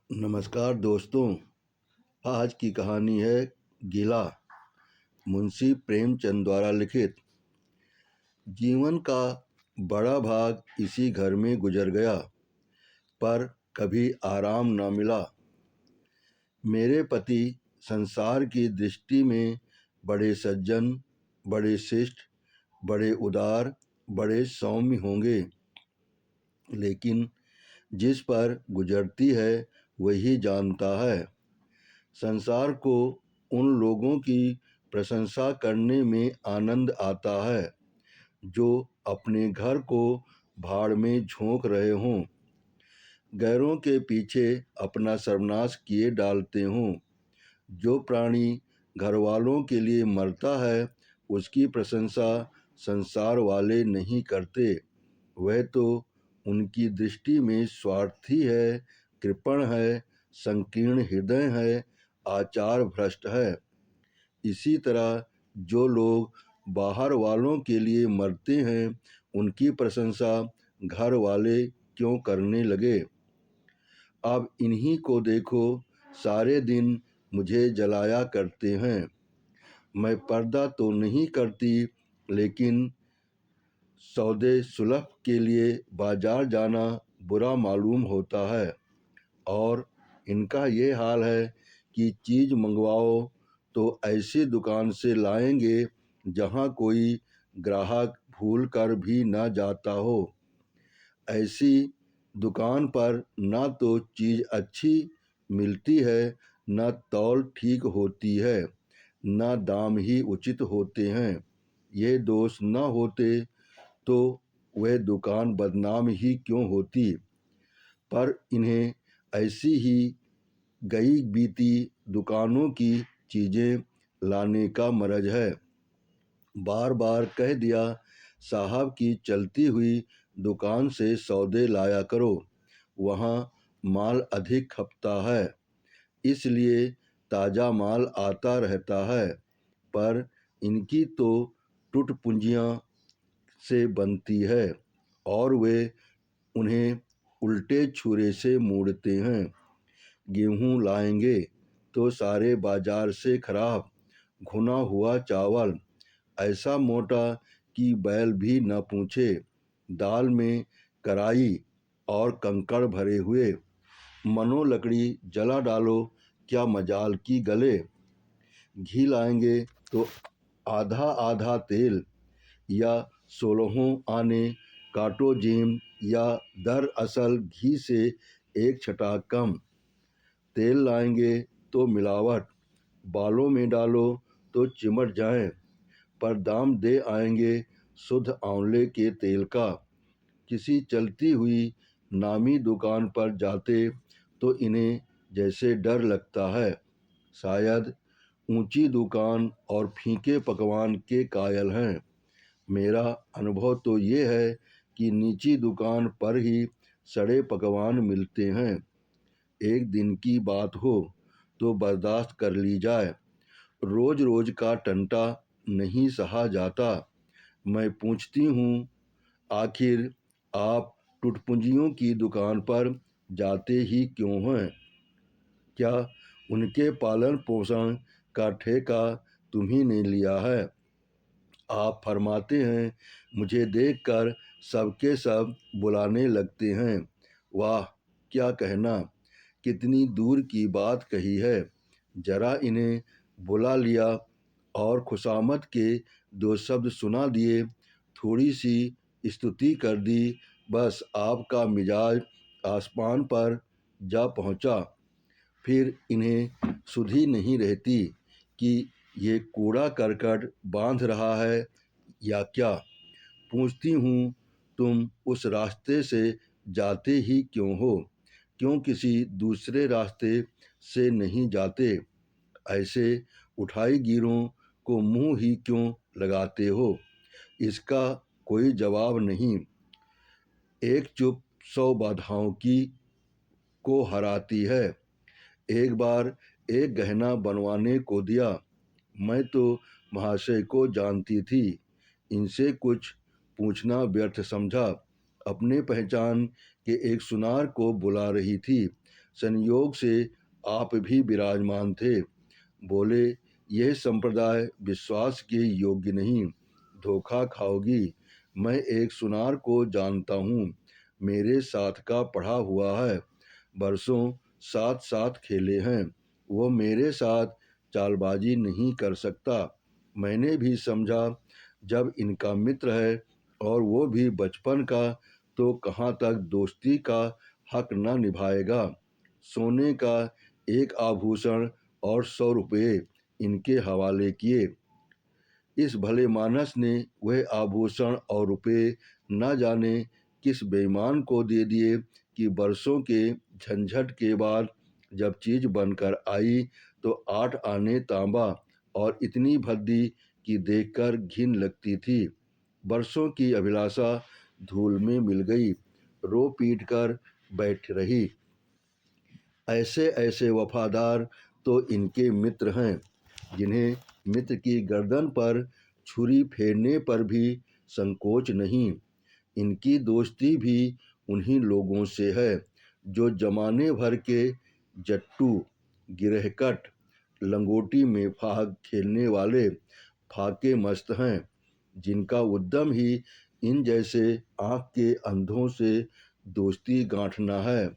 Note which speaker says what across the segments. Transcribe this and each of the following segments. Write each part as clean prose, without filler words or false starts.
Speaker 1: नमस्कार दोस्तों। आज की कहानी है गिला, मुंशी प्रेमचंद द्वारा लिखित। जीवन का बड़ा भाग इसी घर में गुजर गया, पर कभी आराम न मिला। मेरे पति संसार की दृष्टि में बड़े सज्जन, बड़े शिष्ट, बड़े उदार, बड़े सौम्य होंगे, लेकिन जिस पर गुजरती है वही जानता है। संसार को उन लोगों की प्रशंसा करने में आनंद आता है जो अपने घर को भाड़ में झोंक रहे हों, गैरों के पीछे अपना सर्वनाश किए डालते हों। जो प्राणी घर वालों के लिए मरता है उसकी प्रशंसा संसार वाले नहीं करते। वह तो उनकी दृष्टि में स्वार्थी है, कृपण है, संकीर्ण हृदय है, आचार भ्रष्ट है। इसी तरह जो लोग बाहर वालों के लिए मरते हैं उनकी प्रशंसा घर वाले क्यों करने लगे। अब इन्हीं को देखो, सारे दिन मुझे जलाया करते हैं। मैं पर्दा तो नहीं करती, लेकिन सौदे सुलभ के लिए बाजार जाना बुरा मालूम होता है। और इनका ये हाल है कि चीज़ मंगवाओ तो ऐसी दुकान से लाएंगे जहाँ कोई ग्राहक भूल कर भी ना जाता हो। ऐसी दुकान पर ना तो चीज़ अच्छी मिलती है, न तौल ठीक होती है, न दाम ही उचित होते हैं। ये दोष न होते तो वह दुकान बदनाम ही क्यों होती। पर इन्हें ऐसी ही गई बीती दुकानों की चीज़ें लाने का मरज है। बार बार कह दिया, साहब की चलती हुई दुकान से सौदे लाया करो, वहाँ माल अधिक खपता है, इसलिए ताज़ा माल आता रहता है। पर इनकी तो टूट पूंजियाँ से बनती है और वे उन्हें उल्टे छुरे से मोड़ते हैं। गेहूँ लाएंगे तो सारे बाजार से खराब, घुना हुआ चावल, ऐसा मोटा कि बैल भी न पूछे, दाल में कराई और कंकड़ भरे हुए, मनो लकड़ी जला डालो क्या मजाल की गले। घी लाएंगे तो आधा आधा तेल, या 16 आने काटोजीम, या दरअसल घी से एक छटा कम। तेल लाएंगे तो मिलावट, बालों में डालो तो चिमट जाएं, पर दाम दे आएंगे शुद्ध आंवले के तेल का। किसी चलती हुई नामी दुकान पर जाते तो इन्हें जैसे डर लगता है, शायद ऊंची दुकान और फीके पकवान के कायल हैं। मेरा अनुभव तो ये है कि नीची दुकान पर ही सड़े पकवान मिलते हैं। एक दिन की बात हो तो बर्दाश्त कर ली जाए, रोज रोज का टंटा नहीं सहा जाता। मैं पूछती हूँ, आखिर आप टुटपुंजियों की दुकान पर जाते ही क्यों हैं? क्या उनके पालन पोषण का ठेका तुम्ही ने लिया है? आप फरमाते हैं, मुझे देखकर सबके सब बुलाने लगते हैं। वाह क्या कहना, कितनी दूर की बात कही है। जरा इन्हें बुला लिया और खुशामद के दो शब्द सुना दिए, थोड़ी सी स्तुति कर दी, बस आपका मिजाज आसमान पर जा पहुंचा। फिर इन्हें सुधि नहीं रहती कि ये कूड़ा करकट बांध रहा है या क्या। पूछती हूँ, तुम उस रास्ते से जाते ही क्यों हो? क्यों किसी दूसरे रास्ते से नहीं जाते? ऐसे उठाई गिरों को मुंह ही क्यों लगाते हो? इसका कोई जवाब नहीं। एक चुप 100 बाधाओं की को हराती है। एक बार एक गहना बनवाने को दिया। मैं तो महाशय को जानती थी, इनसे कुछ पूछना व्यर्थ समझा। अपने पहचान के एक सुनार को बुला रही थी। संयोग से आप भी विराजमान थे। बोले, यह संप्रदाय विश्वास के योग्य नहीं, धोखा खाओगी। मैं एक सुनार को जानता हूँ, मेरे साथ का पढ़ा हुआ है, बरसों साथ साथ खेले हैं। वो मेरे साथ चालबाजी नहीं कर सकता। मैंने भी समझा, जब इनका मित्र है और वो भी बचपन का, तो कहाँ तक दोस्ती का हक न निभाएगा। सोने का एक आभूषण और 100 रुपये इनके हवाले किए। इस भले मानस ने वह आभूषण और रुपये न जाने किस बेईमान को दे दिए कि बरसों के झंझट के बाद जब चीज बनकर आई तो 8 आने तांबा और इतनी भद्दी कि देखकर घिन लगती थी। बरसों की अभिलाषा धूल में मिल गई, रो पीट कर बैठ रही। ऐसे ऐसे वफादार तो इनके मित्र हैं, जिन्हें मित्र की गर्दन पर छुरी फेरने पर भी संकोच नहीं। इनकी दोस्ती भी उन्हीं लोगों से है जो जमाने भर के जट्टू, गिरहकट, लंगोटी में फाग खेलने वाले फाके मस्त हैं, जिनका उद्यम ही इन जैसे आँख के अंधों से दोस्ती गांठना है।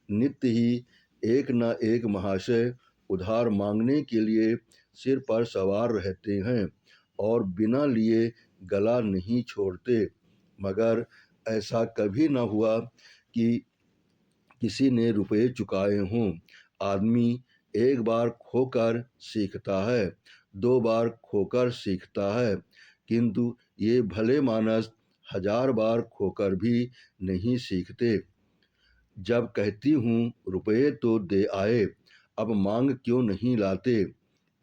Speaker 1: नित्य ही एक न एक महाशय उधार मांगने के लिए सिर पर सवार रहते हैं और बिना लिए गला नहीं छोड़ते, मगर ऐसा कभी न हुआ कि किसी ने रुपए चुकाए हों। आदमी एक बार खोकर सीखता है, 2 बार खोकर सीखता है, किंतु ये भले मानस 1000 बार खोकर भी नहीं सीखते। जब कहती हूँ रुपये तो दे आए, अब मांग क्यों नहीं लाते?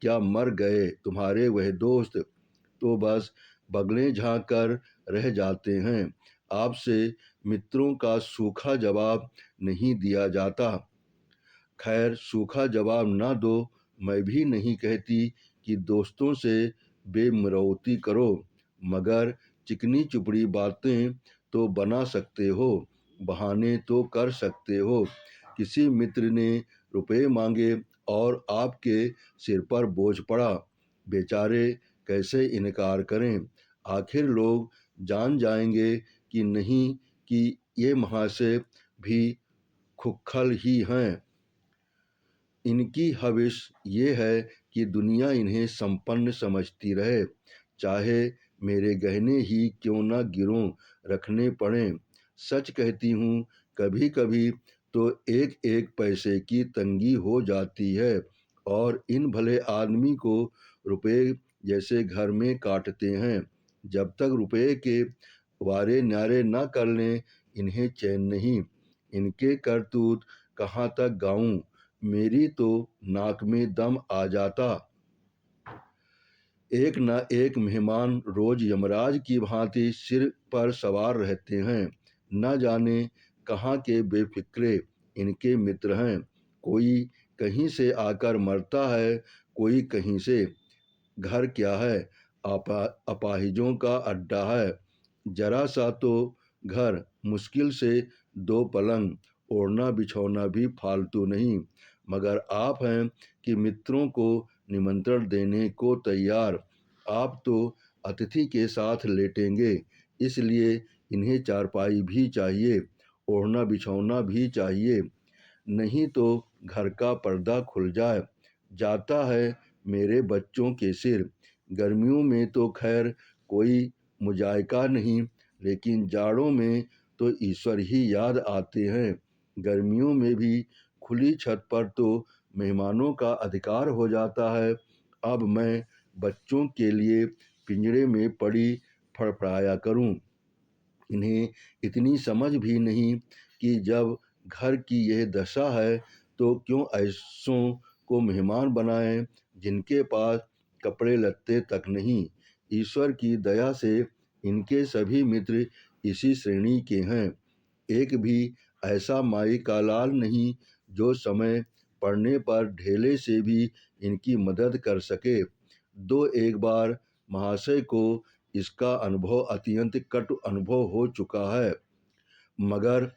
Speaker 1: क्या मर गए तुम्हारे वह दोस्त? तो बस बगलें झाँक कर रह जाते हैं। आपसे मित्रों का सूखा जवाब नहीं दिया जाता। खैर, सूखा जवाब ना दो, मैं भी नहीं कहती कि दोस्तों से बेमुरौती करो, मगर चिकनी चुपड़ी बातें तो बना सकते हो, बहाने तो कर सकते हो। किसी मित्र ने रुपए मांगे और आपके सिर पर बोझ पड़ा, बेचारे कैसे इनकार करें? आखिर लोग जान जाएंगे कि नहीं कि ये महाशय भी खुखल ही हैं। इनकी हविस ये है कि दुनिया इन्हें संपन्न समझती रहे, चाहे मेरे गहने ही क्यों न गिरों रखने पड़ें। सच कहती हूँ, कभी कभी तो एक एक पैसे की तंगी हो जाती है और इन भले आदमी को रुपए जैसे घर में काटते हैं। जब तक रुपए के वारे न्यारे न कर लें, इन्हें चैन नहीं। इनके करतूत कहाँ तक गाऊं, मेरी तो नाक में दम आ जाता। एक न एक मेहमान रोज यमराज की भांति सिर पर सवार रहते हैं। न जाने कहाँ के बेफिक्रे इनके मित्र हैं। कोई कहीं से आकर मरता है, कोई कहीं से। घर क्या है, अपाहिजों का अड्डा है। जरा सा तो घर, मुश्किल से 2 पलंग, ओढ़ना बिछौना भी फालतू नहीं, मगर आप हैं कि मित्रों को निमंत्रण देने को तैयार। आप तो अतिथि के साथ लेटेंगे, इसलिए इन्हें चारपाई भी चाहिए, ओढ़ना बिछौना भी चाहिए, नहीं तो घर का पर्दा खुल जाता है मेरे बच्चों के सिर। गर्मियों में तो खैर कोई मुजायका नहीं, लेकिन जाड़ों में तो ईश्वर ही याद आते हैं। गर्मियों में भी खुली छत पर तो मेहमानों का अधिकार हो जाता है। अब मैं बच्चों के लिए पिंजरे में पड़ी फड़फड़ाया करूं। इन्हें इतनी समझ भी नहीं कि जब घर की यह दशा है तो क्यों ऐसों को मेहमान बनाएं जिनके पास कपड़े लत्ते तक नहीं। ईश्वर की दया से इनके सभी मित्र इसी श्रेणी के हैं। एक भी ऐसा माई का लाल नहीं जो समय पड़ने पर ढेले से भी इनकी मदद कर सके। 2-1 बार महाशय को इसका अनुभव अत्यंत कटु अनुभव हो चुका है, मगर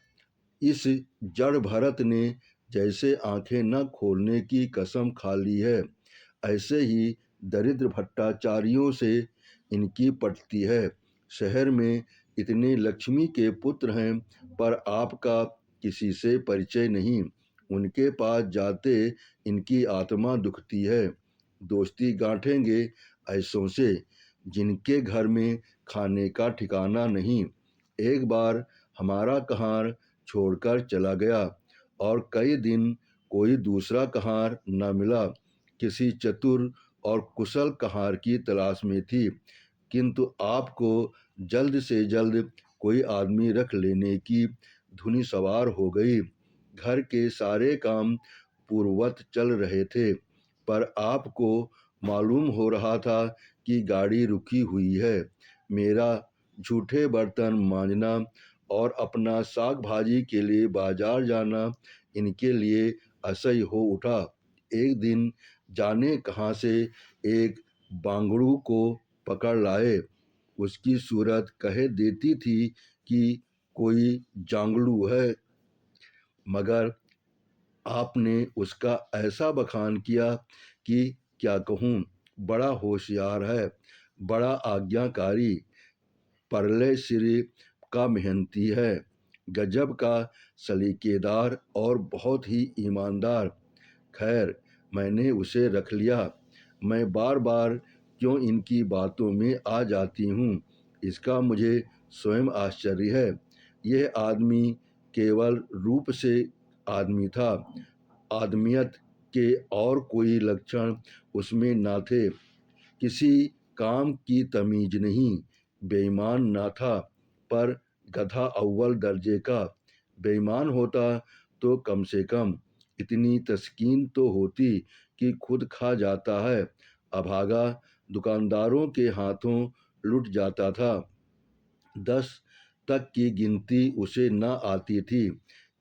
Speaker 1: इस जड़ भरत ने जैसे आंखें न खोलने की कसम खा ली है, ऐसे ही दरिद्र भट्टाचार्यों से इनकी पटती है। शहर में इतने लक्ष्मी के पुत्र हैं, पर आपका किसी से परिचय नहीं। उनके पास जाते इनकी आत्मा दुखती है। दोस्ती गांठेंगे ऐसों से जिनके घर में खाने का ठिकाना नहीं। एक बार हमारा कहार छोड़कर चला गया और कई दिन कोई दूसरा कहार न मिला। किसी चतुर और कुशल कहार की तलाश में थी, किंतु आपको जल्द से जल्द कोई आदमी रख लेने की धुनी सवार हो गई। घर के सारे काम पूर्ववत चल रहे थे, पर आपको मालूम हो रहा था कि गाड़ी रुकी हुई है। मेरा झूठे बर्तन मांजना और अपना साग भाजी के लिए बाजार जाना इनके लिए असह्य हो उठा। एक दिन जाने कहाँ से एक बांगड़ू को पकड़ लाए। उसकी सूरत कह देती थी कि कोई जांगड़ू है, मगर आपने उसका ऐसा बखान किया कि क्या कहूँ। बड़ा होशियार है, बड़ा आज्ञाकारी, परले सिरे का मेहनती है, गजब का सलीकेदार और बहुत ही ईमानदार। खैर, मैंने उसे रख लिया। मैं बार बार क्यों इनकी बातों में आ जाती हूँ, इसका मुझे स्वयं आश्चर्य है। यह आदमी केवल रूप से आदमी था, आदमियत के और कोई लक्षण उसमें न थे। किसी काम की तमीज नहीं, बेईमान न था, पर गधा अव्वल दर्जे का। बेईमान होता तो कम से कम इतनी तस्कीन तो होती कि खुद खा जाता है, अभागा दुकानदारों के हाथों लुट जाता था। 10 तक की गिनती उसे न आती थी।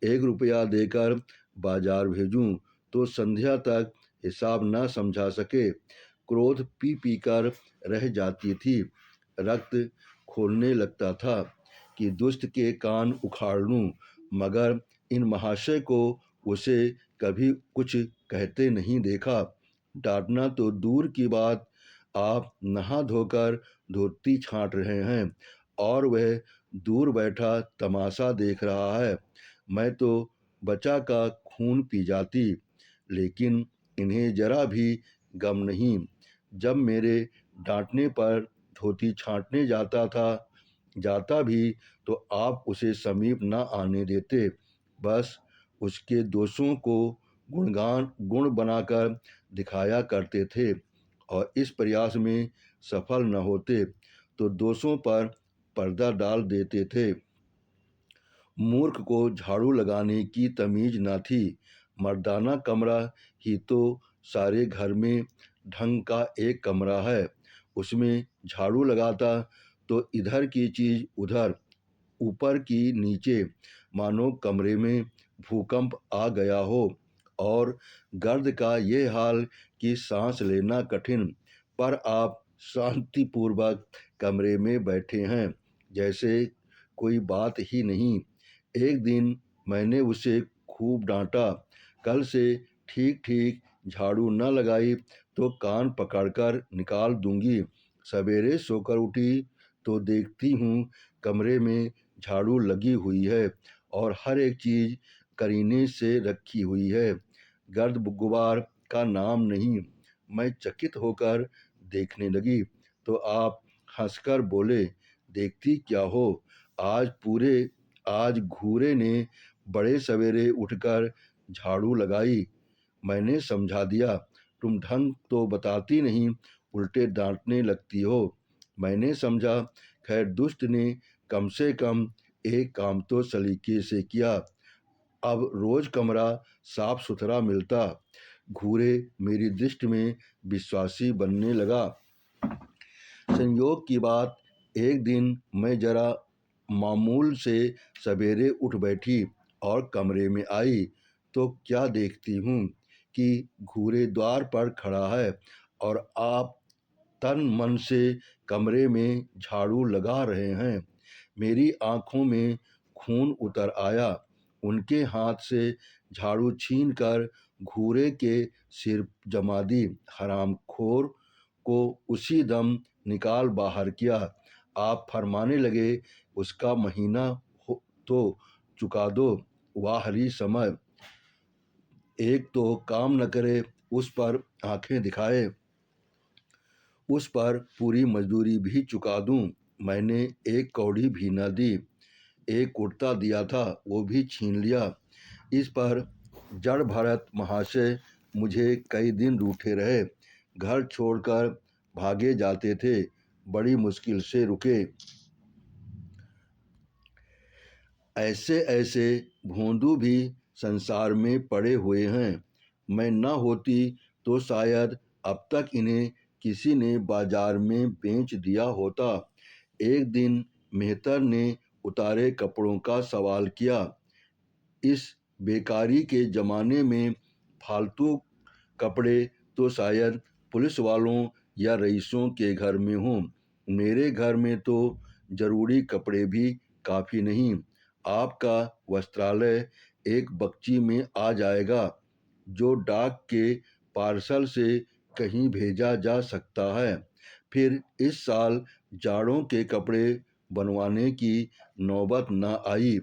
Speaker 1: 1 रुपया देकर बाजार भेजूं तो संध्या तक हिसाब न समझा सके। क्रोध पी पी कर रह जाती थी। रक्त खोलने लगता था कि दुष्ट के कान उखाड़ लूं, मगर इन महाशय को उसे कभी कुछ कहते नहीं देखा। डांटना तो दूर की बात, आप नहा धोकर धोती छांट रहे हैं और वह दूर बैठा तमाशा देख रहा है। मैं तो बचा का खून पी जाती, लेकिन इन्हें जरा भी गम नहीं। जब मेरे डांटने पर धोती छांटने जाता भी तो आप उसे समीप न आने देते, बस उसके दोषों को गुण बनाकर दिखाया करते थे, और इस प्रयास में सफल न होते तो दोषों पर पर्दा डाल देते थे। मूर्ख को झाड़ू लगाने की तमीज न थी। मर्दाना कमरा ही तो सारे घर में ढंग का एक कमरा है, उसमें झाड़ू लगाता तो इधर की चीज उधर, ऊपर की नीचे, मानो कमरे में भूकंप आ गया हो। और गर्द का ये हाल कि सांस लेना कठिन, पर आप शांतिपूर्वक कमरे में बैठे हैं जैसे कोई बात ही नहीं। एक दिन मैंने उसे खूब डांटा, कल से ठीक ठीक झाड़ू न लगाई तो कान पकड़कर निकाल दूंगी। सवेरे सोकर उठी तो देखती हूँ कमरे में झाड़ू लगी हुई है और हर एक चीज करीने से रखी हुई है, गर्द गुबार का नाम नहीं। मैं चकित होकर देखने लगी तो आप हंसकर बोले, देखती क्या हो, आज घूरे ने बड़े सवेरे उठकर झाड़ू लगाई। मैंने समझा दिया, तुम ढंग तो बताती नहीं, उल्टे डांटने लगती हो। मैंने समझा, खैर दुष्ट ने कम से कम एक काम तो सलीके से किया। अब रोज कमरा साफ सुथरा मिलता। घूरे मेरी दृष्टि में विश्वासी बनने लगा। संयोग की बात, एक दिन मैं जरा मामूल से सवेरे उठ बैठी और कमरे में आई तो क्या देखती हूँ कि घूरे द्वार पर खड़ा है और आप तन मन से कमरे में झाड़ू लगा रहे हैं। मेरी आंखों में खून उतर आया। उनके हाथ से झाड़ू छीन कर घूरे के सिर जमा दी। हरामखोर को उसी दम निकाल बाहर किया। आप फरमाने लगे, उसका महीना हो तो चुका दो। वाह हरी समय, एक तो काम न करे, उस पर आंखें दिखाए, उस पर पूरी मजदूरी भी चुका दूं। मैंने एक कौड़ी भी न दी। एक कुर्ता दिया था, वो भी छीन लिया। इस पर जड़ भरत महाशय मुझे कई दिन रूठे रहे। घर छोड़कर भागे जाते थे, बड़ी मुश्किल से रुके। ऐसे ऐसे भोंदू भी संसार में पड़े हुए हैं। मैं न होती तो शायद अब तक इन्हें किसी ने बाजार में बेच दिया होता। एक दिन मेहतर ने उतारे कपड़ों का सवाल किया। इस बेकारी के ज़माने में फालतू कपड़े तो शायद पुलिस वालों या रईसों के घर में हों। मेरे घर में तो जरूरी कपड़े भी काफ़ी नहीं। आपका वस्त्रालय एक बक्ची में आ जाएगा, जो डाक के पार्सल से कहीं भेजा जा सकता है। फिर इस साल जाड़ों के कपड़े बनवाने की नौबत न आई।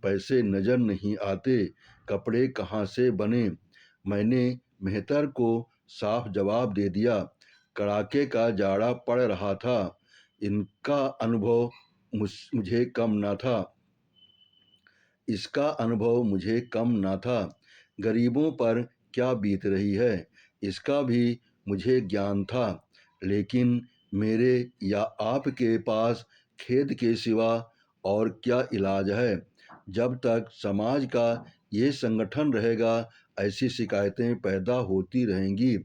Speaker 1: पैसे नज़र नहीं आते, कपड़े कहाँ से बने। मैंने मेहतर को साफ जवाब दे दिया। कड़ाके का जाड़ा पड़ रहा था। इनका अनुभव मुझे कम न था इसका अनुभव मुझे कम न था। गरीबों पर क्या बीत रही है, इसका भी मुझे ज्ञान था। लेकिन मेरे या आपके पास खेद के सिवा और क्या इलाज है। जब तक समाज का ये संगठन रहेगा, ऐसी शिकायतें पैदा होती रहेंगी।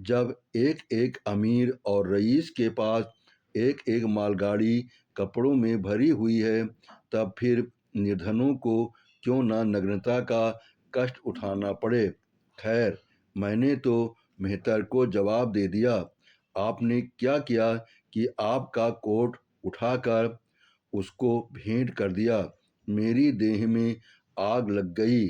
Speaker 1: जब एक एक अमीर और रईस के पास एक एक मालगाड़ी कपड़ों में भरी हुई है, तब फिर निर्धनों को क्यों ना नग्नता का कष्ट उठाना पड़े। खैर, मैंने तो मेहतर को जवाब दे दिया। आपने क्या किया कि आपका कोट उठाकर उसको भेंट कर दिया। मेरी देह में आग लग गई।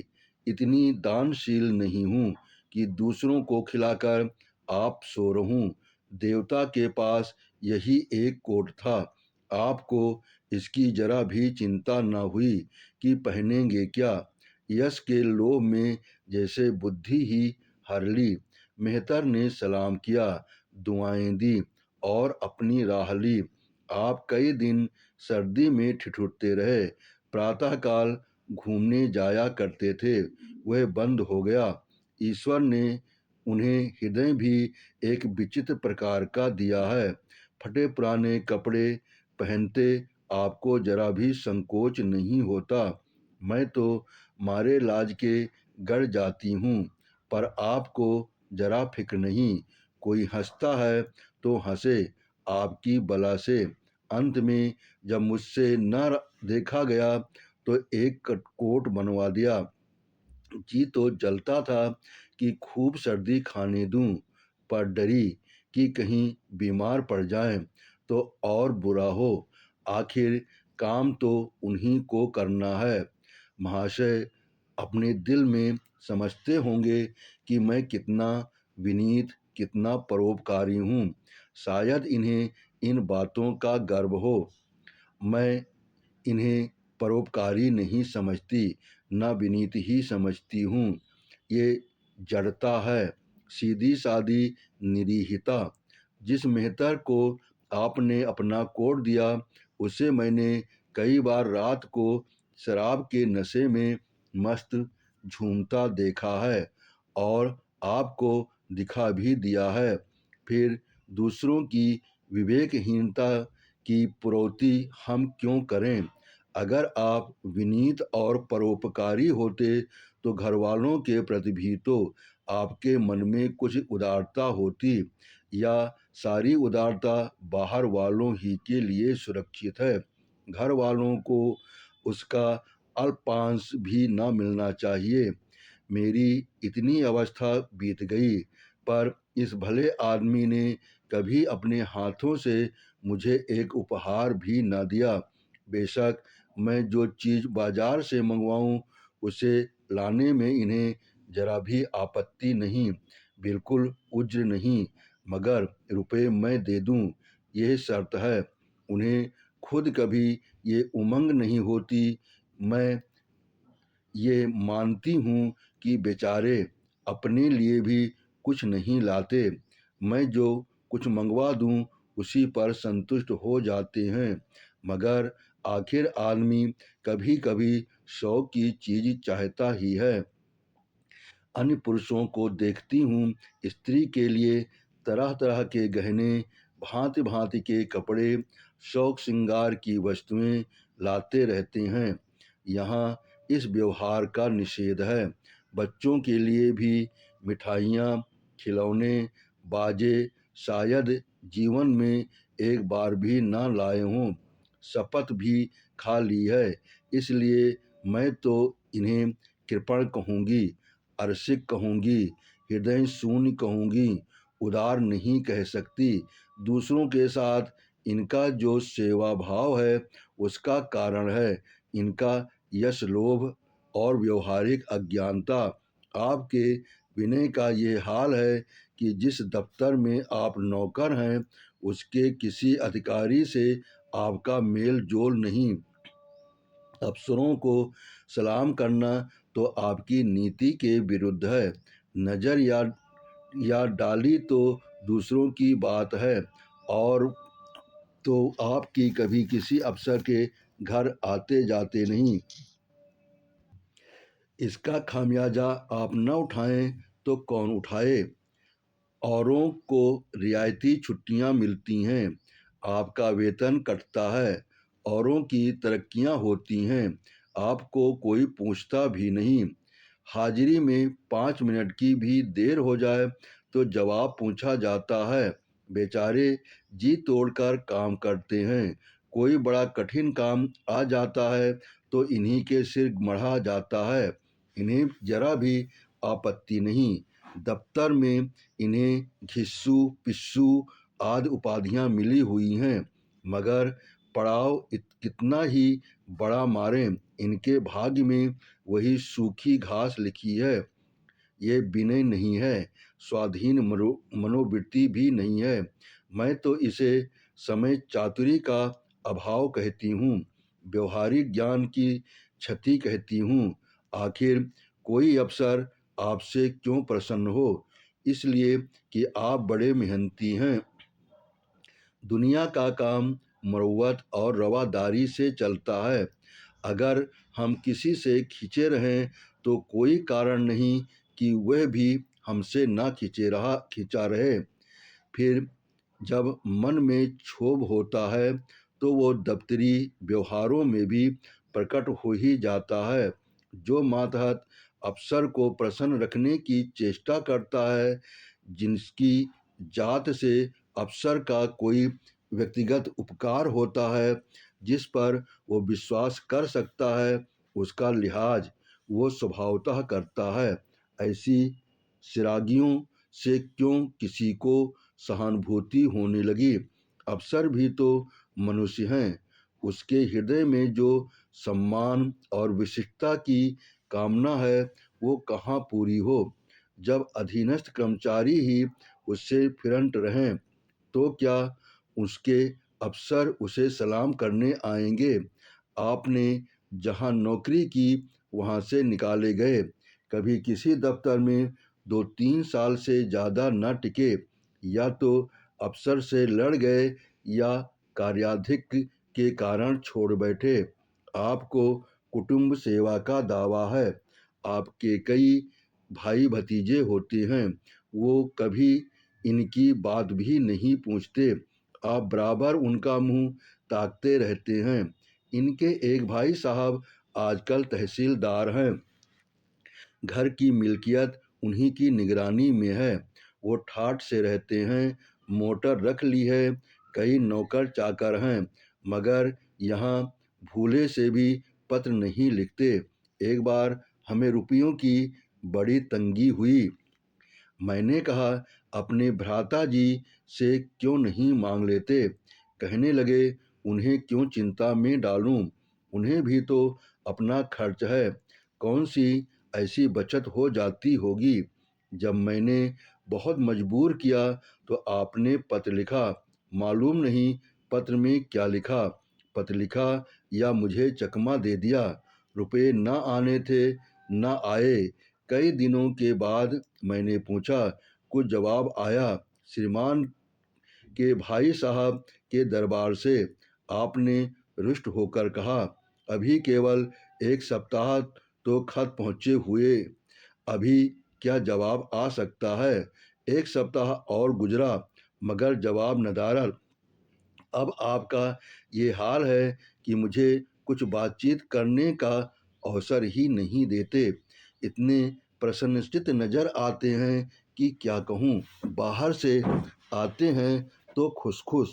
Speaker 1: इतनी दानशील नहीं हूँ कि दूसरों को खिलाकर आप सो रहूं। देवता के पास यही एक कोट था। आपको इसकी जरा भी चिंता न हुई कि पहनेंगे क्या। यश के लोभ में जैसे बुद्धि ही हर ली। मेहतर ने सलाम किया, दुआएं दी और अपनी राह ली। आप कई दिन सर्दी में ठिठुरते रहे। प्रातःकाल घूमने जाया करते थे, वह बंद हो गया। ईश्वर ने उन्हें हृदय भी एक विचित्र प्रकार का दिया है। फटे पुराने कपड़े पहनते आपको जरा भी संकोच नहीं होता। मैं तो मारे लाज के गड़ जाती हूँ, पर आपको जरा फिक्र नहीं। कोई हंसता है तो हंसे आपकी बला से। अंत में जब मुझसे न देखा गया तो एक कोट बनवा दिया। जी तो जलता था कि खूब सर्दी खाने दूं, पर डरी कि कहीं बीमार पड़ जाएं तो और बुरा हो। आखिर काम तो उन्हीं को करना है। महाशय अपने दिल में समझते होंगे कि मैं कितना विनीत, कितना परोपकारी हूँ। शायद इन्हें इन बातों का गर्व हो। मैं इन्हें परोपकारी नहीं समझती, न विनीत ही समझती हूँ। ये जड़ता है, सीधी सादी निरीहता। जिस मेहतर को आपने अपना कोट दिया, उसे मैंने कई बार रात को शराब के नशे में मस्त झूमता देखा है और आपको दिखा भी दिया है। फिर दूसरों की विवेकहीनता की पुरौती हम क्यों करें। अगर आप विनीत और परोपकारी होते तो घर वालों के प्रति भी तो आपके मन में कुछ उदारता होती, या सारी उदारता बाहर वालों ही के लिए सुरक्षित है। घर वालों को उसका अल्पांश भी न मिलना चाहिए। मेरी इतनी अवस्था बीत गई, पर इस भले आदमी ने कभी अपने हाथों से मुझे एक उपहार भी न दिया। बेशक मैं जो चीज़ बाजार से मंगवाऊं उसे लाने में इन्हें जरा भी आपत्ति नहीं, बिल्कुल उज्र नहीं, मगर रुपए मैं दे दूं, यह शर्त है। उन्हें खुद कभी ये उमंग नहीं होती। मैं ये मानती हूँ कि बेचारे अपने लिए भी कुछ नहीं लाते। मैं जो कुछ मंगवा दूँ उसी पर संतुष्ट हो जाते हैं, मगर आखिर आदमी कभी कभी शौक की चीज चाहता ही है। अन्य पुरुषों को देखती हूँ, स्त्री के लिए तरह तरह के गहने, भांति भांति के कपड़े, शौक श्रृंगार की वस्तुएं लाते रहते हैं। यहाँ इस व्यवहार का निषेध है। बच्चों के लिए भी मिठाइयाँ, खिलौने, बाजे शायद जीवन में एक बार भी न लाए हों। शपथ भी खा ली है, इसलिए मैं तो इन्हें कृपण कहूँगी, अरसिक कहूँगी, हृदय शून्य कहूँगी, उदार नहीं कह सकती। दूसरों के साथ इनका जो सेवा भाव है उसका कारण है इनका यश लोभ और व्यवहारिक अज्ञानता। आपके विनय का ये हाल है कि जिस दफ्तर में आप नौकर हैं उसके किसी अधिकारी से आपका मेल जोल नहीं। अफसरों को सलाम करना तो आपकी नीति के विरुद्ध है। नज़र या डाली तो दूसरों की बात है, और तो आपकी कभी किसी अफसर के घर आते जाते नहीं। इसका खामियाजा आप न उठाएं तो कौन उठाए। औरों को रियायती छुट्टियां मिलती हैं, आपका वेतन कटता है। औरों की तरक्कियां होती हैं, आपको कोई पूछता भी नहीं। हाजिरी में 5 मिनट की भी देर हो जाए तो जवाब पूछा जाता है। बेचारे जी तोड़कर काम करते हैं। कोई बड़ा कठिन काम आ जाता है तो इन्हीं के सिर मढ़ा जाता है। इन्हें जरा भी आपत्ति नहीं। दफ्तर में इन्हें घिस्सू पिस्सू आदि उपाधियां मिली हुई हैं, मगर पड़ाव कितना ही बड़ा मारें, इनके भाग्य में वही सूखी घास लिखी है। ये विनय नहीं है, स्वाधीन मनोवृत्ति भी नहीं है। मैं तो इसे समय चातुरी का अभाव कहती हूँ, व्यवहारिक ज्ञान की क्षति कहती हूँ। आखिर कोई अफसर आपसे क्यों प्रसन्न हो? इसलिए कि आप बड़े मेहनती हैं। दुनिया का काम मरुवत और रवादारी से चलता है। अगर हम किसी से खींचे रहें तो कोई कारण नहीं कि वह भी हमसे ना खींचा रहे। फिर जब मन में क्षोभ होता है तो वो दफ्तरी व्यवहारों में भी प्रकट हो ही जाता है। जो मातहत अफसर को प्रसन्न रखने की चेष्टा करता है, जिनकी जात से अफसर का कोई व्यक्तिगत उपकार होता है, जिस पर वो विश्वास कर सकता है, उसका लिहाज वो स्वभावतः करता है। ऐसी सिरागियों से क्यों किसी को सहानुभूति होने लगी? अफसर भी तो मनुष्य हैं। उसके हृदय में जो सम्मान और विशिष्टता की कामना है वो कहाँ पूरी हो? जब अधीनस्थ कर्मचारी ही उससे फिरंट रहें तो क्या उसके अफसर उसे सलाम करने आएंगे? आपने जहाँ नौकरी की वहाँ से निकाले गए, कभी किसी दफ्तर में 2-3 साल से ज़्यादा न टिके, या तो अफसर से लड़ गए या कार्याधिक्य के कारण छोड़ बैठे। आपको कुटुंब सेवा का दावा है। आपके कई भाई भतीजे होते हैं, वो कभी इनकी बात भी नहीं पूछते। आप बराबर उनका मुंह ताकते रहते हैं। इनके एक भाई साहब आजकल तहसीलदार हैं। घर की मिल्कियत उन्हीं की निगरानी में है। वो ठाठ से रहते हैं, मोटर रख ली है, कई नौकर चाकर हैं, मगर यहाँ भूले से भी पत्र नहीं लिखते। एक बार हमें रुपयों की बड़ी तंगी हुई। मैंने कहा अपने भ्राता जी से क्यों नहीं मांग लेते। कहने लगे उन्हें क्यों चिंता में डालूं, उन्हें भी तो अपना खर्च है। कौन सी ऐसी बचत हो जाती होगी। जब मैंने बहुत मजबूर किया तो आपने पत्र लिखा। मालूम नहीं पत्र में क्या लिखा। पत्र लिखा या मुझे चकमा दे दिया। रुपए न आने थे, न आए। कई दिनों के बाद मैंने पूछा, कुछ जवाब आया। श्रीमान के भाई साहब के दरबार से। आपने रुष्ट होकर कहा, अभी केवल 1 सप्ताह तो खत पहुँचे हुए, अभी क्या जवाब आ सकता है। 1 सप्ताह और गुजरा मगर जवाब नदारद। अब आपका ये हाल है कि मुझे कुछ बातचीत करने का अवसर ही नहीं देते। इतने प्रसन्नचित्त नजर आते हैं कि क्या कहूँ। बाहर से आते हैं तो खुश खुश,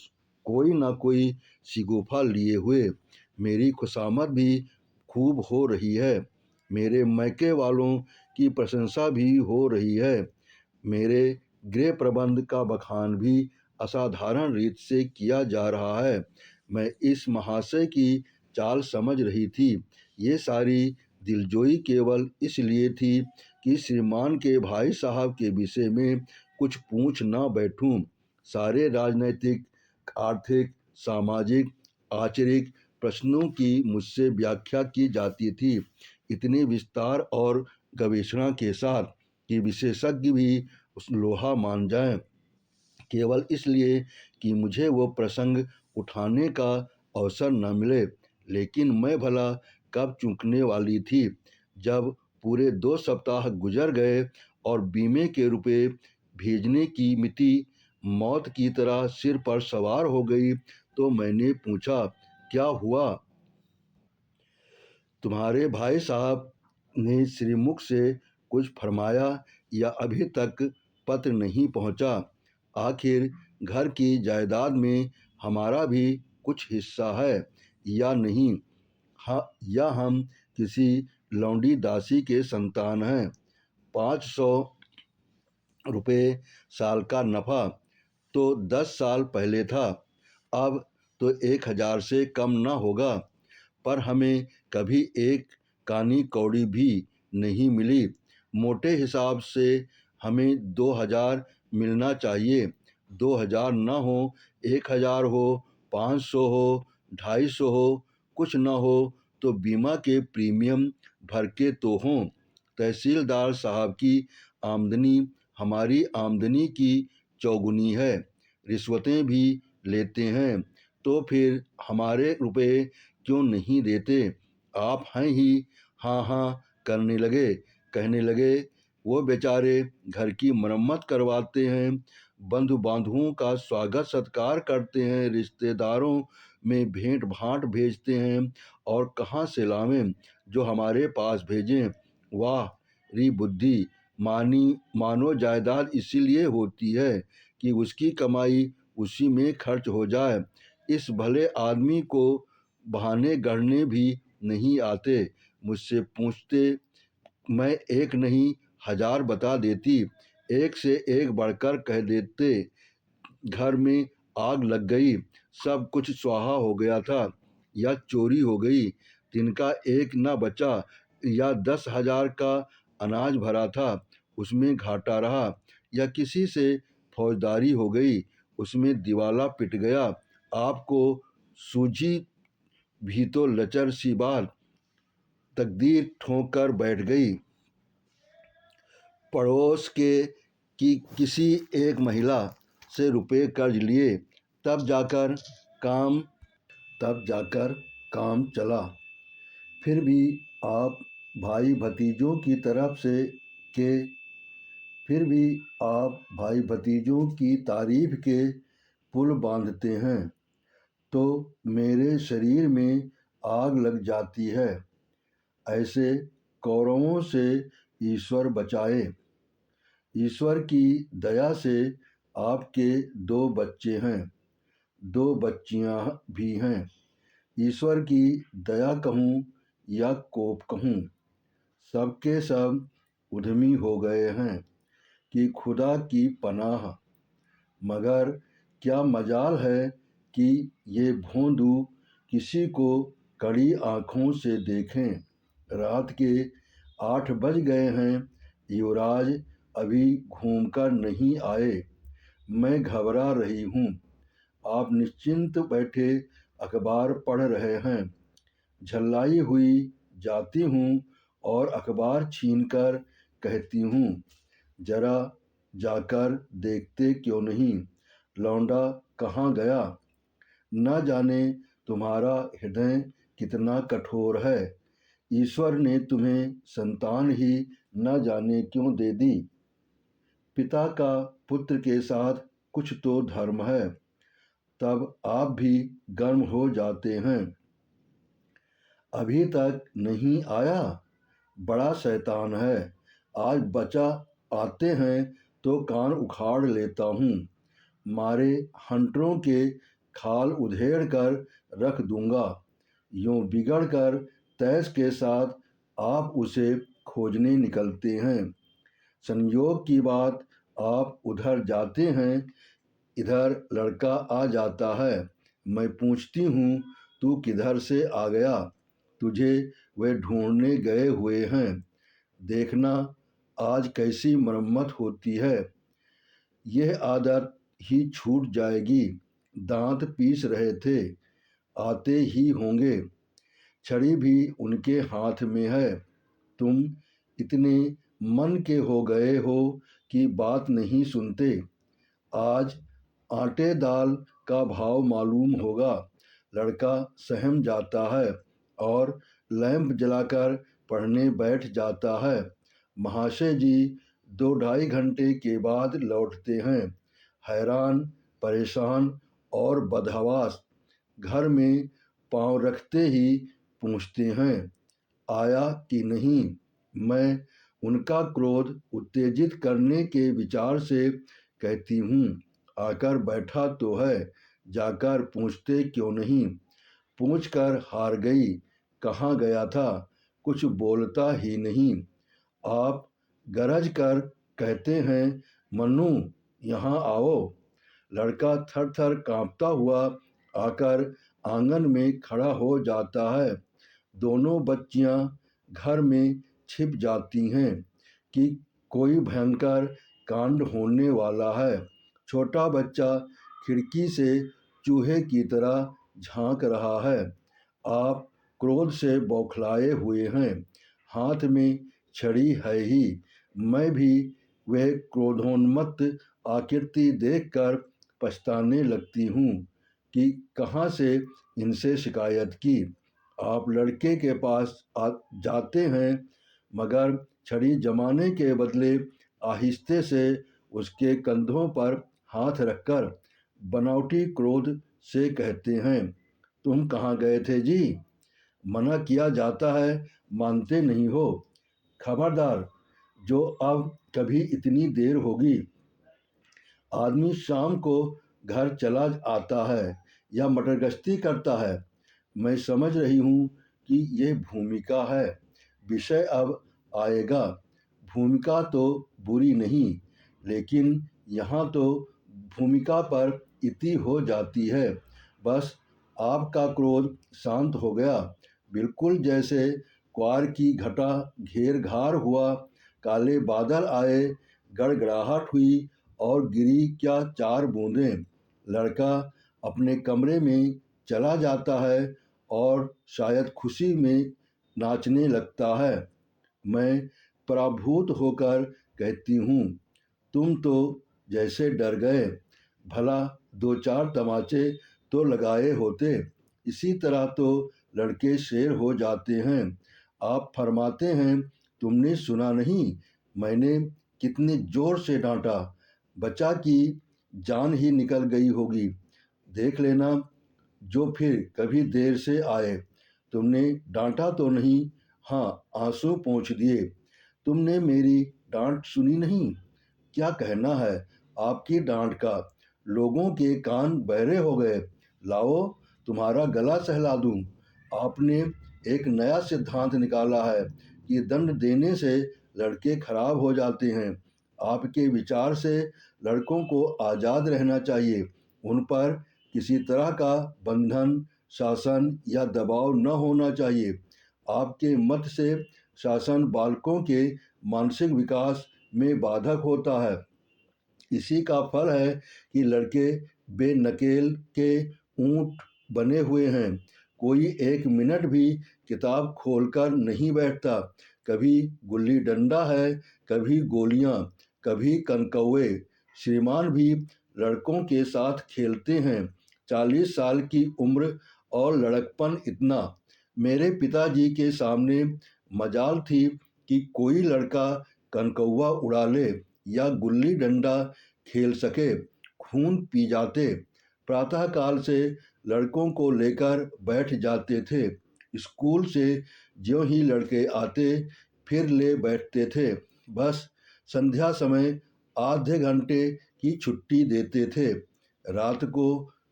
Speaker 1: कोई ना कोई शिगुफा लिए हुए। मेरी खुशामद भी खूब हो रही है। मेरे मैके वालों की प्रशंसा भी हो रही है। मेरे गृह प्रबंध का बखान भी असाधारण रीत से किया जा रहा है। मैं इस महाशय की चाल समझ रही थी। ये सारी दिलजोई केवल इसलिए थी कि श्रीमान के भाई साहब के विषय में कुछ पूछ ना बैठूं। सारे राजनैतिक, आर्थिक, सामाजिक, आचरिक प्रश्नों की मुझसे व्याख्या की जाती थी, इतने विस्तार और गवेषणा के साथ कि विशेषज्ञ भी उस लोहा मान जाएं, केवल इसलिए कि मुझे वो प्रसंग उठाने का अवसर न मिले। लेकिन मैं भला कब चूकने वाली थी। जब पूरे 2 सप्ताह गुजर गए और बीमे के रुपए भेजने की मिति मौत की तरह सिर पर सवार हो गई तो मैंने पूछा, क्या हुआ। तुम्हारे भाई साहब ने श्रीमुख से कुछ फरमाया या अभी तक पत्र नहीं पहुंचा। आखिर घर की जायदाद में हमारा भी कुछ हिस्सा है या नहीं। या हम किसी लौंडी दासी के संतान हैं। 500 रुपये साल का नफा तो 10 साल पहले था, अब तो 1,000 से कम न होगा। पर हमें कभी एक कानी कौड़ी भी नहीं मिली। मोटे हिसाब से हमें 2,000 मिलना चाहिए। 2,000 न हो, 1,000 हो, 500 हो, 250 हो, कुछ न हो तो बीमा के प्रीमियम भर के तो हों। तहसीलदार साहब की आमदनी हमारी आमदनी की चौगुनी है। रिश्वतें भी लेते हैं, तो फिर हमारे रुपए क्यों नहीं देते। आप हैं ही हाँ हाँ करने लगे। कहने लगे, वो बेचारे घर की मरम्मत करवाते हैं, बंधु बांधुओं का स्वागत सत्कार करते हैं, रिश्तेदारों में भेंट भाट भेजते हैं, और कहाँ से लावें जो हमारे पास भेजें। वाह री बुद्धि। मानो जायदाद इसीलिए होती है कि उसकी कमाई उसी में खर्च हो जाए। इस भले आदमी को बहाने गढ़ने भी नहीं आते। मुझसे पूछते, मैं एक नहीं 1,000 बता देती। एक से एक बढ़कर कह देते, घर में आग लग गई, सब कुछ स्वाहा हो गया था, या चोरी हो गई, तिनका एक न बचा, या 10,000 का अनाज भरा था, उसमें घाटा रहा, या किसी से फौजदारी हो गई, उसमें दिवाला पिट गया। आपको सूझी भी तो लचर सी बात, तकदीर ठोंक कर बैठ गई। पड़ोस के की किसी एक महिला से रुपए कर्ज लिए, तब जाकर काम तब जाकर काम चला। फिर भी आप भाई भतीजों की तरफ से के फिर भी आप भाई भतीजों की तारीफ के पुल बांधते हैं तो मेरे शरीर में आग लग जाती है। ऐसे कौरवों से ईश्वर बचाए। ईश्वर की दया से आपके 2 बच्चे हैं, 2 बच्चियां भी हैं। ईश्वर की दया कहूँ या कोप कहूँ, सबके सब उद्यमी हो गए हैं कि खुदा की पनाह। मगर क्या मजाल है कि ये भोंदू किसी को कड़ी आँखों से देखें। रात के 8 बज गए हैं, युवराज अभी घूमकर नहीं आए। मैं घबरा रही हूँ। आप निश्चिंत बैठे अखबार पढ़ रहे हैं। झल्लाई हुई जाती हूँ और अखबार छीनकर कहती हूँ, जरा जाकर देखते क्यों नहीं, लौंडा कहाँ गया। न जाने तुम्हारा हृदय कितना कठोर है। ईश्वर ने तुम्हें संतान ही न जाने क्यों दे दी। पिता का पुत्र के साथ कुछ तो धर्म है। तब आप भी गर्म हो जाते हैं। अभी तक नहीं आया, बड़ा शैतान है। आज बचा आते हैं तो कान उखाड़ लेता हूँ। मारे हंटरों के खाल उधेड़ कर रख दूंगा। यूं बिगड़ कर तैस के साथ आप उसे खोजने निकलते हैं। संयोग की बात, आप उधर जाते हैं, इधर लड़का आ जाता है। मैं पूछती हूँ, तू किधर से आ गया। तुझे वे ढूंढने गए हुए हैं। देखना आज कैसी मरम्मत होती है। यह आदत ही छूट जाएगी। दांत पीस रहे थे, आते ही होंगे। छड़ी भी उनके हाथ में है। तुम इतने मन के हो गए हो कि बात नहीं सुनते। आज आटे दाल का भाव मालूम होगा। लड़का सहम जाता है और लैंप जलाकर पढ़ने बैठ जाता है। महाशय जी 2-2.5 घंटे के बाद लौटते हैं, हैरान, परेशान और बदहवास। घर में पाँव रखते ही पूछते हैं, आया कि नहीं। मैं उनका क्रोध उत्तेजित करने के विचार से कहती हूँ, आकर बैठा तो है, जाकर पूछते क्यों नहीं। पूछ कर हार गई, कहाँ गया था, कुछ बोलता ही नहीं। आप गरज कर कहते हैं, मन्नू यहाँ आओ। लड़का थर थर कांपता हुआ आकर आंगन में खड़ा हो जाता है। दोनों बच्चियां घर में छिप जाती हैं कि कोई भयंकर कांड होने वाला है। छोटा बच्चा खिड़की से चूहे की तरह झांक रहा है। आप क्रोध से बौखलाए हुए हैं, हाथ में छड़ी है ही। मैं भी वह क्रोधोन्मत्त आकृति देखकर पछताने लगती हूँ कि कहाँ से इनसे शिकायत की। आप लड़के के पास जाते हैं, मगर छड़ी जमाने के बदले आहिस्ते से उसके कंधों पर हाथ रखकर बनावटी क्रोध से कहते हैं, तुम कहाँ गए थे जी। मना किया जाता है, मानते नहीं हो। खबरदार, जो अब कभी इतनी देर होगी। आदमी शाम को घर चला आता है या मटर गश्ती करता है। मैं समझ रही हूँ कि यह भूमिका है। विषय अब आएगा। भूमिका तो बुरी नहीं, लेकिन यहाँ तो भूमिका पर इति हो जाती है। बस आपका क्रोध शांत हो गया, बिल्कुल जैसे क्वार की घटा घेर घार हुआ, काले बादल आए, गड़गड़ाहट हुई और गिरी क्या 4 बूंदें। लड़का अपने कमरे में चला जाता है और शायद खुशी में नाचने लगता है। मैं पराभूत होकर कहती हूँ, तुम तो जैसे डर गए। भला 2-4 तमाचे तो लगाए होते। इसी तरह तो लड़के शेर हो जाते हैं। आप फरमाते हैं, तुमने सुना नहीं, मैंने कितने जोर से डांटा। बच्चा की जान ही निकल गई होगी। देख लेना, जो फिर कभी देर से आए। तुमने डांटा तो नहीं। हाँ, आंसू पोंछ दिए। तुमने मेरी डांट सुनी नहीं। क्या कहना है आपकी डांट का। लोगों के कान बहरे हो गए। लाओ, तुम्हारा गला सहला दूं। आपने एक नया सिद्धांत निकाला है कि दंड देने से लड़के खराब हो जाते हैं। आपके विचार से लड़कों को आज़ाद रहना चाहिए। उन पर किसी तरह का बंधन, शासन या दबाव न होना चाहिए। आपके मत से शासन बालकों के मानसिक विकास में बाधक होता है। इसी का फल है कि लड़के बेनकेल के ऊंट बने हुए हैं। कोई एक मिनट भी किताब खोलकर नहीं बैठता। कभी गुल्ली डंडा है, कभी गोलियां, कभी कनकौए। श्रीमान भी लड़कों के साथ खेलते हैं। 40 साल की उम्र और लड़कपन इतना। मेरे पिताजी के सामने मजाल थी कि कोई लड़का कनकौआ उड़ा ले या गुल्ली डंडा खेल सके। खून पी जाते। प्रातःकाल से लड़कों को लेकर बैठ जाते थे। स्कूल से ज्यों ही लड़के आते फिर ले बैठते थे। बस संध्या समय आधे घंटे की छुट्टी देते थे। रात को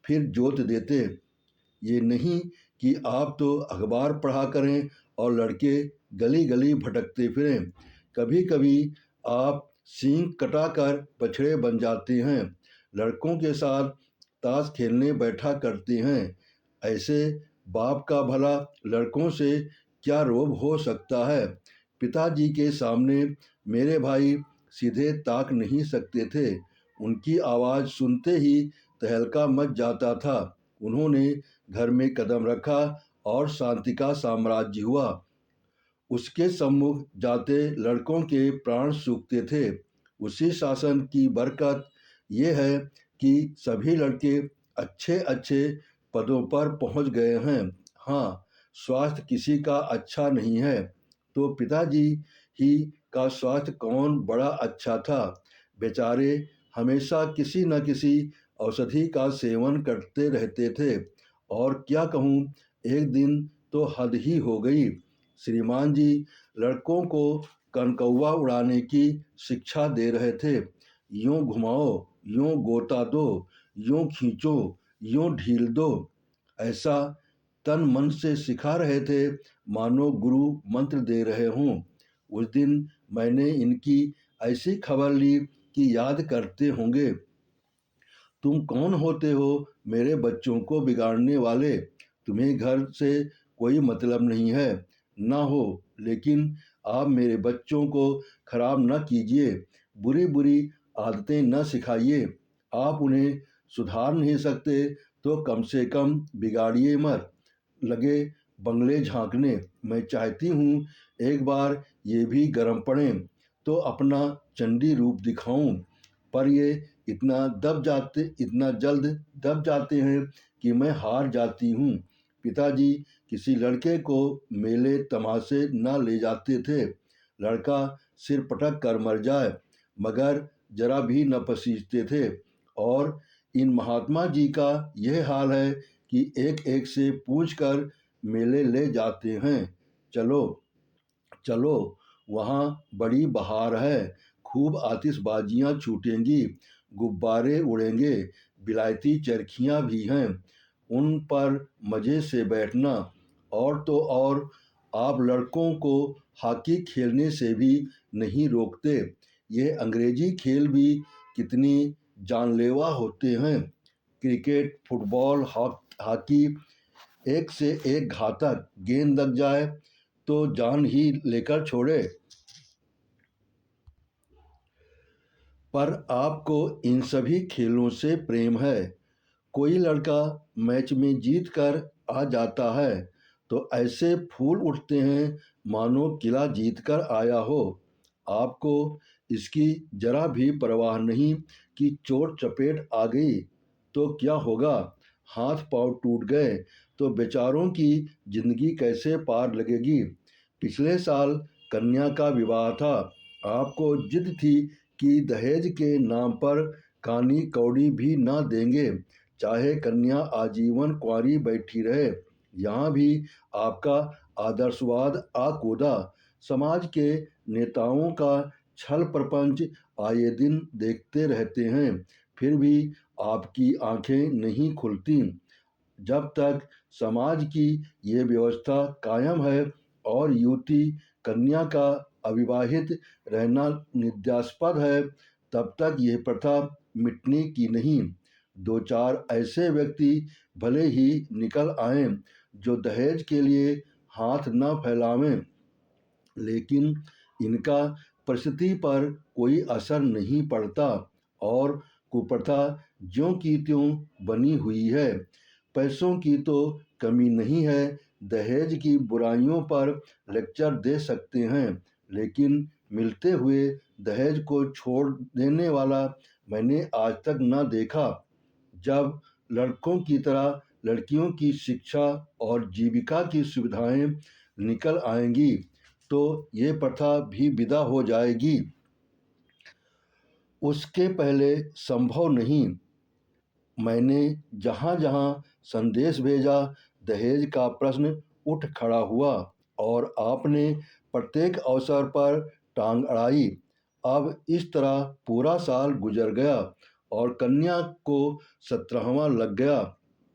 Speaker 1: फिर जोत देते। ये नहीं कि आप तो अखबार पढ़ा करें और लड़के गली गली भटकते फिरें। कभी कभी आप सींग कटाकर बछड़े बन जाते हैं। लड़कों के साथ ताश खेलने बैठा करते हैं। ऐसे बाप का भला लड़कों से क्या रोब हो सकता है। पिताजी के सामने मेरे भाई सीधे ताक नहीं सकते थे। उनकी आवाज़ सुनते ही तहलका मच जाता था। उन्होंने घर में कदम रखा और शांति का साम्राज्य हुआ। उसके सम्मुख जाते लड़कों के प्राण सूखते थे। उसी शासन की बरकत ये है कि सभी लड़के अच्छे अच्छे पदों पर पहुंच गए हैं। हाँ, स्वास्थ्य किसी का अच्छा नहीं है तो पिताजी ही का स्वास्थ्य कौन बड़ा अच्छा था। बेचारे हमेशा किसी न किसी औषधि का सेवन करते रहते थे। और क्या कहूँ, एक दिन तो हद ही हो गई। श्रीमान जी लड़कों को कनकौआ उड़ाने की शिक्षा दे रहे थे। यूं घुमाओ, यूं गोता दो, यूं खींचो, यूं ढील दो। ऐसा तन मन से सिखा रहे थे मानो गुरु मंत्र दे रहे हों। उस दिन मैंने इनकी ऐसी खबर ली कि याद करते होंगे। तुम कौन होते हो मेरे बच्चों को बिगाड़ने वाले। तुम्हें घर से कोई मतलब नहीं है। ना हो, लेकिन आप मेरे बच्चों को खराब न कीजिए। बुरी बुरी आदतें न सिखाइए। आप उन्हें सुधार नहीं सकते तो कम से कम बिगाड़िए मत। लगे बंगले झांकने। मैं चाहती हूँ एक बार ये भी गर्म पड़ें तो अपना चंडी रूप दिखाऊं। पर ये इतना जल्द दब जाते हैं कि मैं हार जाती हूँ। पिताजी किसी लड़के को मेले तमाशे न ले जाते थे। लड़का सिर पटक कर मर जाए मगर जरा भी न पसीजते थे। और इन महात्मा जी का यह हाल है कि एक एक से पूछ कर मेले ले जाते हैं। चलो चलो, वहाँ बड़ी बहार है। खूब आतिशबाजियाँ छूटेंगी, गुब्बारे उड़ेंगे, बिलायती चरखियाँ भी हैं। उन पर मज़े से बैठना। और तो और आप लड़कों को हॉकी खेलने से भी नहीं रोकते। ये अंग्रेजी खेल भी कितनी जानलेवा होते हैं। क्रिकेट, फुटबॉल, हॉकी एक से एक घातक। गेंद लग जाए तो जान ही लेकर छोड़े। पर आपको इन सभी खेलों से प्रेम है। कोई लड़का मैच में जीत कर आ जाता है तो ऐसे फूल उठते हैं मानो किला जीत कर आया हो। आपको इसकी जरा भी परवाह नहीं कि चोट चपेट आ गई तो क्या होगा। हाथ पांव टूट गए तो बेचारों की जिंदगी कैसे पार लगेगी। पिछले साल कन्या का विवाह था। आपको जिद थी कि दहेज के नाम पर कानी कौड़ी भी ना देंगे, चाहे कन्या आजीवन कुंवारी बैठी रहे। यहाँ भी आपका आदर्शवाद आ कूदा। समाज के नेताओं का छल प्रपंच आए दिन देखते रहते हैं, फिर भी आपकी आंखें नहीं खुलती। जब तक समाज की ये व्यवस्था कायम है और युवती कन्या का अविवाहित रहना निंदास्पद है, तब तक ये प्रथा मिटने की नहीं। दो चार ऐसे व्यक्ति भले ही निकल आएं जो दहेज के लिए हाथ न फैलावें, लेकिन इनका परिस्थिति पर कोई असर नहीं पड़ता और कुप्रथा ज्यों की त्यों बनी हुई है। पैसों की तो कमी नहीं है, दहेज की बुराइयों पर लेक्चर दे सकते हैं, लेकिन मिलते हुए दहेज को छोड़ देने वाला मैंने आज तक न देखा। जब लड़कों की तरह लड़कियों की शिक्षा और जीविका की सुविधाएं निकल आएंगी तो ये प्रथा भी विदा हो जाएगी। उसके पहले संभव नहीं। मैंने जहाँ जहाँ संदेश भेजा दहेज का प्रश्न उठ खड़ा हुआ और आपने प्रत्येक अवसर पर टांग अड़ाई। अब इस तरह पूरा साल गुजर गया और कन्या को 17वां लग गया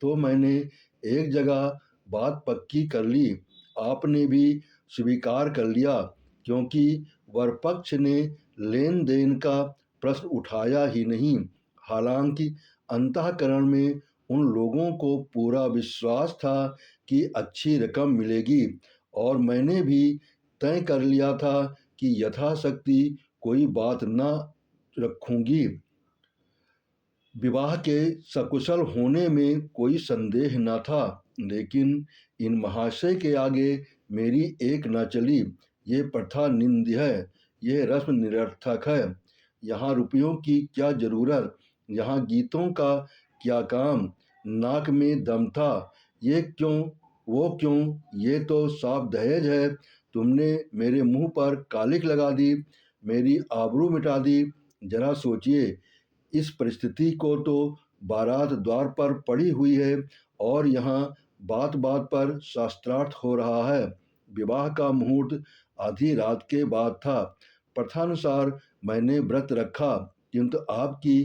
Speaker 1: तो मैंने एक जगह बात पक्की कर ली। आपने भी स्वीकार कर लिया क्योंकि वरपक्ष ने लेन देन का प्रश्न उठाया ही नहीं। हालांकि अंतःकरण में उन लोगों को पूरा विश्वास था कि अच्छी रकम मिलेगी और मैंने भी तय कर लिया था कि यथाशक्ति कोई बात न रखूंगी। विवाह के सकुशल होने में कोई संदेह न था, लेकिन इन महाशय के आगे मेरी एक न चली। ये प्रथा निंद्य है, यह रस्म निरर्थक है। यहाँ रुपयों की क्या जरूरत, यहाँ गीतों का क्या काम। नाक में दम था, ये क्यों वो क्यों, ये तो साफ दहेज है। तुमने मेरे मुंह पर कालिख लगा दी, मेरी आबरू मिटा दी। जरा सोचिए, इस परिस्थिति को तो बारात द्वार पर पड़ी हुई है और यहाँ बात बात पर शास्त्रार्थ हो रहा है। विवाह का मुहूर्त आधी रात के बाद था। प्रथानुसार मैंने व्रत रखा, किंतु आपकी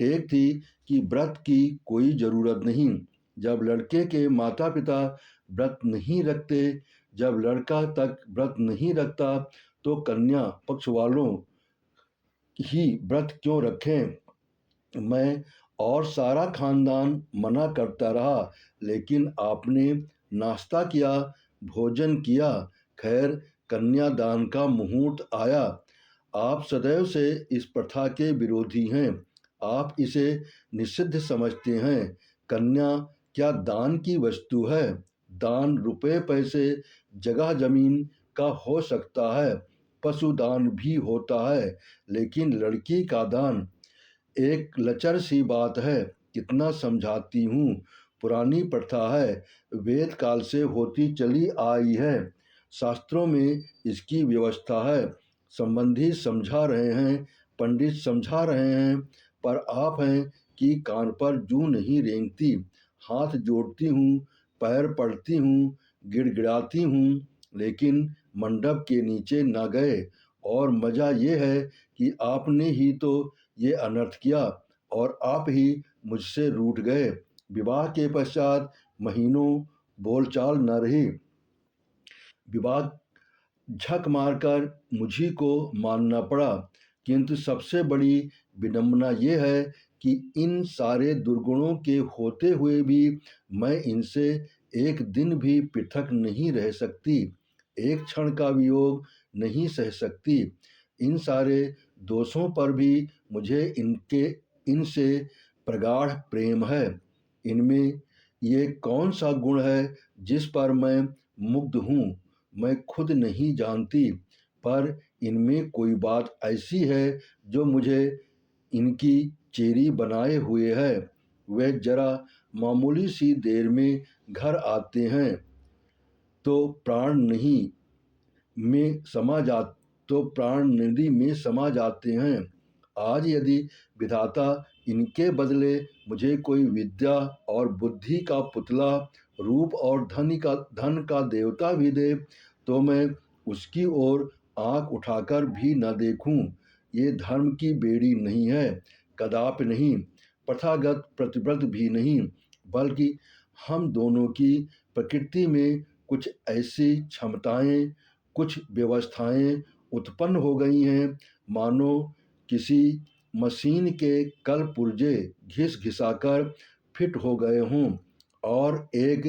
Speaker 1: टेक थी कि व्रत की कोई जरूरत नहीं। जब लड़के के माता पिता व्रत नहीं रखते, जब लड़का तक व्रत नहीं रखता, तो कन्या पक्ष वालों ही व्रत क्यों रखें। मैं और सारा खानदान मना करता रहा, लेकिन आपने नाश्ता किया, भोजन किया। खैर, कन्यादान का मुहूर्त आया। आप सदैव से इस प्रथा के विरोधी हैं, आप इसे निषिद्ध समझते हैं। कन्या क्या दान की वस्तु है? दान रुपए पैसे जगह जमीन का हो सकता है, पशु दान भी होता है, लेकिन लड़की का दान एक लचर सी बात है। कितना समझाती हूँ, पुरानी प्रथा है, वेद काल से होती चली आई है, शास्त्रों में इसकी व्यवस्था है। संबंधी समझा रहे हैं, पंडित समझा रहे हैं, पर आप हैं कि कान पर जूं नहीं रेंगती। हाथ जोड़ती हूँ, पैर पड़ती हूँ, गिड़गिड़ाती हूँ, लेकिन मंडप के नीचे न गए। और मजा ये है कि आपने ही तो ये अनर्थ किया और आप ही मुझसे रूठ गए। विवाह के पश्चात महीनों बोलचाल न रही। विवाह झक मारकर मुझी को मानना पड़ा, किंतु सबसे बड़ी विडंबना ये है कि इन सारे दुर्गुणों के होते हुए भी मैं इनसे एक दिन भी पृथक नहीं रह सकती, एक क्षण का वियोग नहीं सह सकती। इन सारे दोषों पर भी मुझे इनसे प्रगाढ़ प्रेम है। इनमें ये कौन सा गुण है जिस पर मैं मुग्ध हूँ, मैं खुद नहीं जानती, पर इनमें कोई बात ऐसी है जो मुझे इनकी चेरी बनाए हुए है। वे जरा मामूली सी देर में घर आते हैं तो प्राण नहीं में समा जा तो प्राण नदी में समा जाते हैं। आज यदि विधाता इनके बदले मुझे कोई विद्या और बुद्धि का पुतला, रूप और धन का देवता भी दे, तो मैं उसकी ओर आंख उठाकर भी न देखूं। ये धर्म की बेड़ी नहीं है, कदापि नहीं, प्रथागत प्रतिव्रत भी नहीं, बल्कि हम दोनों की प्रकृति में कुछ ऐसी क्षमताएं, कुछ व्यवस्थाएं उत्पन्न हो गई हैं, मानो किसी मशीन के कल पुर्जे घिस घिसाकर फिट हो गए हों और एक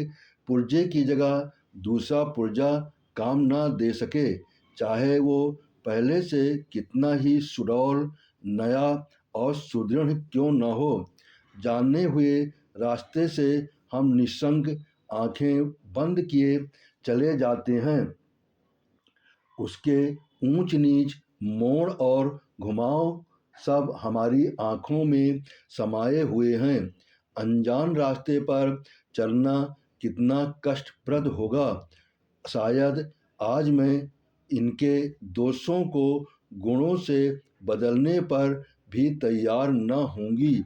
Speaker 1: पुर्जे की जगह दूसरा पुर्जा काम ना दे सके। चाहे वो पहले से कितना ही सुडौल, नया और सुदृढ़ क्यों न हो। जाने हुए रास्ते से हम निस्संग आंखें बंद किए चले जाते हैं। उसके ऊंच नीच, मोड़ और घुमाव सब हमारी आंखों में समाये हुए हैं। अनजान रास्ते पर चलना कितना कष्टप्रद होगा। शायद आज मैं इनके दोषों को गुणों से बदलने पर भी तैयार न होंगी।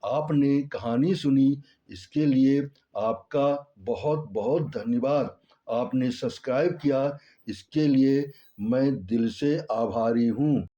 Speaker 1: आपने कहानी सुनी, इसके लिए आपका बहुत बहुत धन्यवाद। आपने सब्सक्राइब किया, इसके लिए मैं दिल से आभारी हूँ।